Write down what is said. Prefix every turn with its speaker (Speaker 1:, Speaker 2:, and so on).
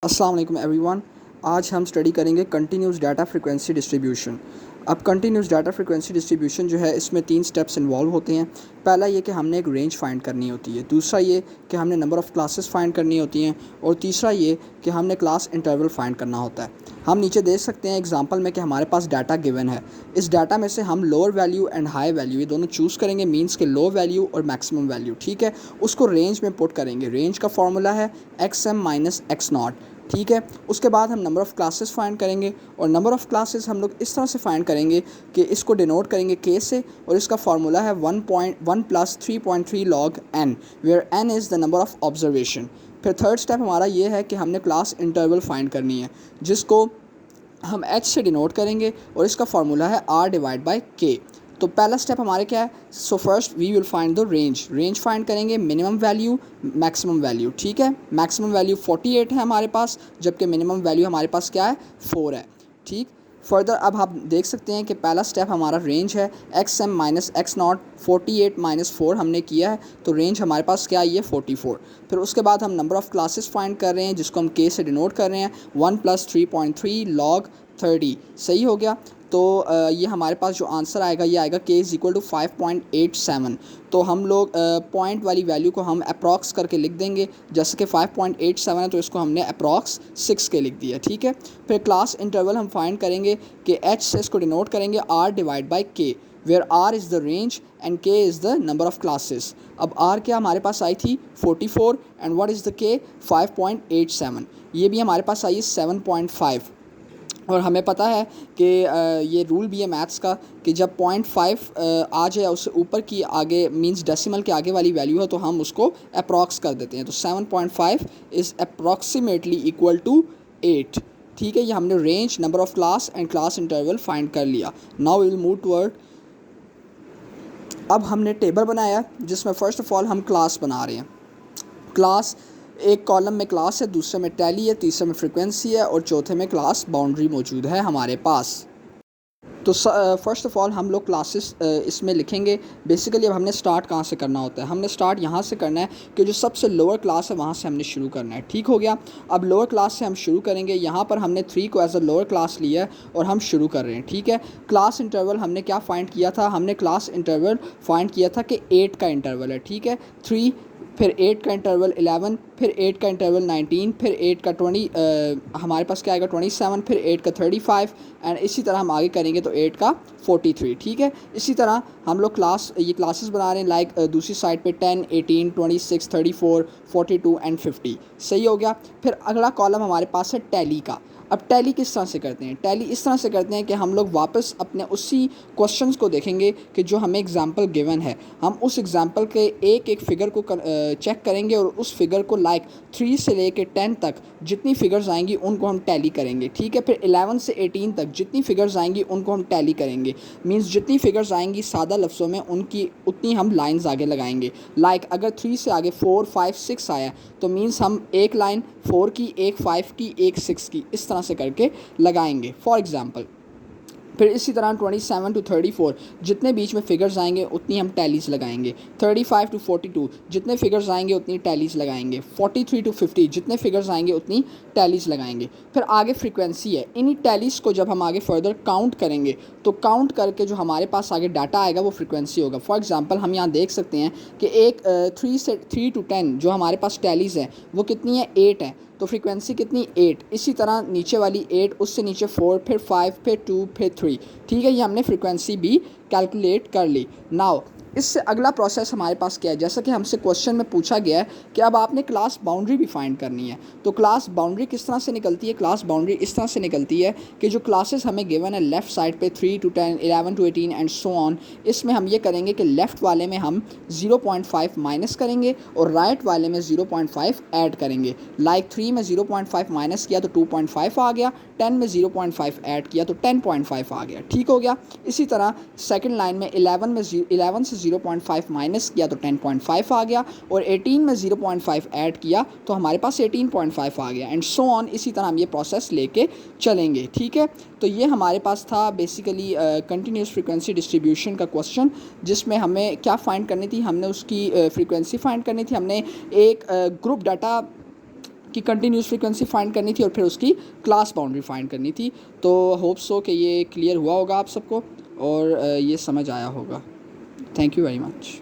Speaker 1: अस्सलाम वालेकुम एवरीवन। आज हम स्टडी करेंगे कंटिन्यूस डाटा फ्रीक्वेंसी डिस्ट्रीब्यूशन। अब कंटिन्यूस डाटा फ्रीक्वेंसी डिस्ट्रीब्यूशन जो है इसमें 3 स्टेप्स इन्वॉल्व होते हैं। पहला ये कि हमने एक रेंज फाइंड करनी होती है, दूसरा ये कि हमने नंबर ऑफ़ क्लासेस फाइंड करनी होती हैं, और तीसरा ये कि हमने क्लास इंटरवल फाइंड करना होता है। हम नीचे देख सकते हैं एग्जांपल में कि हमारे पास डाटा गिवन है। इस डाटा में से हम lower value and high value ये दोनों चूज़ करेंगे, मीन्स के लो वैल्यू और मैक्सिमम वैल्यू, ठीक है। उसको रेंज में पुट करेंगे। रेंज का फॉर्मूला है XM माइनस X0, ठीक है। उसके बाद हम नंबर ऑफ़ क्लासेस फाइंड करेंगे, और नंबर ऑफ़ क्लासेस हम लोग इस तरह से फाइंड करेंगे कि इसको डिनोट करेंगे K से, और इसका फार्मूला है 1.1 plus 3.3 log n, where n is the number of observation. फिर थर्ड स्टेप हमारा ये है कि हमने क्लास इंटरवल फाइंड करनी है, जिसको हम h से डिनोट करेंगे, और इसका फार्मूला है r डिवाइड बाई k। तो पहला स्टेप हमारे क्या है? So first we will find the range. Range find करेंगे, मिनिमम वैल्यू मैक्सिमम वैल्यू, ठीक है। मैक्सिमम वैल्यू 48 है हमारे पास, जबकि मिनिमम वैल्यू हमारे पास क्या है? 4 है, ठीक। फर्दर अब आप देख सकते हैं कि पहला स्टेप हमारा रेंज है XM माइनस X0, 48 माइनस 4 हमने किया है, तो रेंज हमारे पास क्या आई है? 44। फिर उसके बाद हम नंबर ऑफ़ क्लासेस फाइंड कर रहे हैं, जिसको हम K से डिनोट कर रहे हैं, 1 प्लस 3.3 लॉग 30। सही हो गया। तो ये हमारे पास जो आंसर आएगा ये आएगा K इज़ इक्वल टू 5.87। तो हम लोग पॉइंट वाली वैल्यू को हम अप्रॉक्स करके लिख देंगे, जैसे कि 5.87 है तो इसको हमने अप्रॉक्स 6 के लिख दिया, ठीक है। फिर क्लास इंटरवल हम फाइंड करेंगे कि H से इसको डिनोट करेंगे R divide by K, where R is the range and K is the number of classes. अब R क्या हमारे पास आई थी? 44, and what is the K? 5.87। ये भी हमारे पास आई है 7.5। और हमें पता है कि ये रूल भी है मैथ्स का कि जब 0.5 आ जाए उससे ऊपर की आगे, मींस डेसिमल के आगे वाली वैल्यू है, तो हम उसको अप्रॉक्स कर देते हैं। तो 7.5 इज़ अप्रॉक्सीमेटली इक्वल टू 8, ठीक है। ये हमने range, number of class and class interval find कर लिया। Now we will move toward, अब हमने टेबल बनाया जिसमें फ़र्स्ट ऑफ़ ऑल हम क्लास बना रहे हैं। क्लास, एक कॉलम में क्लास है, दूसरे में टैली है, तीसरे में फ्रीक्वेंसी है, और चौथे में क्लास बाउंड्री मौजूद है हमारे पास। तो फ़र्स्ट ऑफ़ ऑल हम लोग क्लासेस इसमें लिखेंगे। बेसिकली अब हमने स्टार्ट कहाँ से करना होता है? हमने स्टार्ट यहाँ से करना है कि जो सबसे लोअर क्लास है वहाँ से हमने शुरू करना है, ठीक हो गया। अब लोअर क्लास से हम शुरू करेंगे। यहाँ पर हमने 3 को एज अ लोअर क्लास लिया है और हम शुरू कर रहे हैं, ठीक है। क्लास इंटरवल हमने क्या फाइंड किया था? हमने क्लास इंटरवल फाइंड किया था कि 8 का इंटरवल है, ठीक है। 3, फिर 8 का इंटरवल 11, फिर 8 का इंटरवल 19, फिर 8 का 20, हमारे पास क्या आएगा? 27, फिर 8 का 35, एंड इसी तरह हम आगे करेंगे तो 8 का 43, ठीक है। इसी तरह हम लोग ये क्लासेस बना रहे हैं, लाइक दूसरी साइड पे 10, 18, 26, 34, 42 एंड 50। सही हो गया। फिर अगला कॉलम हमारे पास है टैली का। अब टैली किस तरह से करते हैं? टैली इस तरह से करते हैं कि हम लोग वापस अपने उसी क्वेश्चंस को देखेंगे कि जो हमें एग्जांपल गिवन है, हम उस एग्जांपल के एक एक फ़िगर को चेक करेंगे, और उस फिगर को लाइक 3 से लेके 10 तक जितनी फ़िगर्स आएंगी उनको हम टैली करेंगे, ठीक है। फिर 11 से 18 तक जितनी फ़िगर्स आएंगी उनको हम टैली करेंगे, मींस जितनी फ़िगर्स आएंगी सादा लफ्ज़ों में उनकी उतनी हम लाइंस आगे लगाएंगे। लाइक अगर 3 से आगे 4, 5, 6 आया तो मींस हम एक लाइन 4 की, एक 5 की, एक 6 की, इस तरह से करके लगाएंगे, फॉर एग्ज़ाम्पल। फिर इसी तरह 27 टू 34 जितने बीच में फ़िगर्स आएंगे उतनी हम टैलीज़ लगाएंगे। 35 टू 42 जितने फ़िगर्स आएंगे उतनी टैलीज़ लगाएंगे। 43 टू 50 जितने फ़िगर्स आएंगे उतनी टैलीज़ लगाएंगे। फिर आगे फ्रीक्वेंसी है। इन्हीं टैलीज़ को जब हम आगे फर्दर काउंट करेंगे तो काउंट करके जो हमारे पास आगे डाटा आएगा वो फ्रीक्वेंसी होगा। फॉर एग्जांपल हम यहाँ देख सकते हैं कि एक 3 टू 10 जो हमारे पास टैलीज़ हैं वो कितनी है? 8 है। तो फ्रीक्वेंसी कितनी? 8। इसी तरह नीचे वाली 8, उससे नीचे 4, फिर 5, फिर 2, फिर 3, ठीक है। ये हमने फ्रीक्वेंसी भी कैलकुलेट कर ली। नाउ इससे अगला प्रोसेस हमारे पास क्या है? जैसा कि हमसे क्वेश्चन में पूछा गया है कि अब आपने क्लास बाउंड्री भी फाइंड करनी है। तो क्लास बाउंड्री किस तरह से निकलती है? क्लास बाउंड्री इस तरह से निकलती है कि जो क्लासेस हमें गिवन है लेफ़्ट साइड पे 3 to 10, 11 to 18 and so on, इसमें हम ये करेंगे कि लेफ़्ट वाले में हम 0.5 माइनस करेंगे और राइट वाले में 0.5 ऐड करेंगे। लाइक 3 में 0.5 माइनस किया तो 2.5 आ गया, 10 में 0.5 ऐड किया तो 10.5 आ गया, ठीक हो गया। इसी तरह सेकंड लाइन में 11 से 0.5 माइनस किया तो 10.5 आ गया, और 18 में 0.5 ऐड किया तो हमारे पास 18.5 आ गया, एंड सो ऑन। इसी तरह हम ये प्रोसेस लेके चलेंगे, ठीक है। तो ये हमारे पास था बेसिकली कंटिन्यूस फ्रीक्वेंसी डिस्ट्रीब्यूशन का क्वेश्चन, जिसमें हमें क्या फाइंड करनी थी? हमने उसकी फ्रीक्वेंसी फाइंड करनी थी। हमने एक ग्रुप डाटा की कंटिन्यूस फ्रीक्वेंसी फाइंड करनी थी और फिर उसकी क्लास बाउंड्री फाइंड करनी थी। तो होप सो कि ये क्लियर हुआ होगा आप सबको और ये समझ आया होगा। Thank you very much.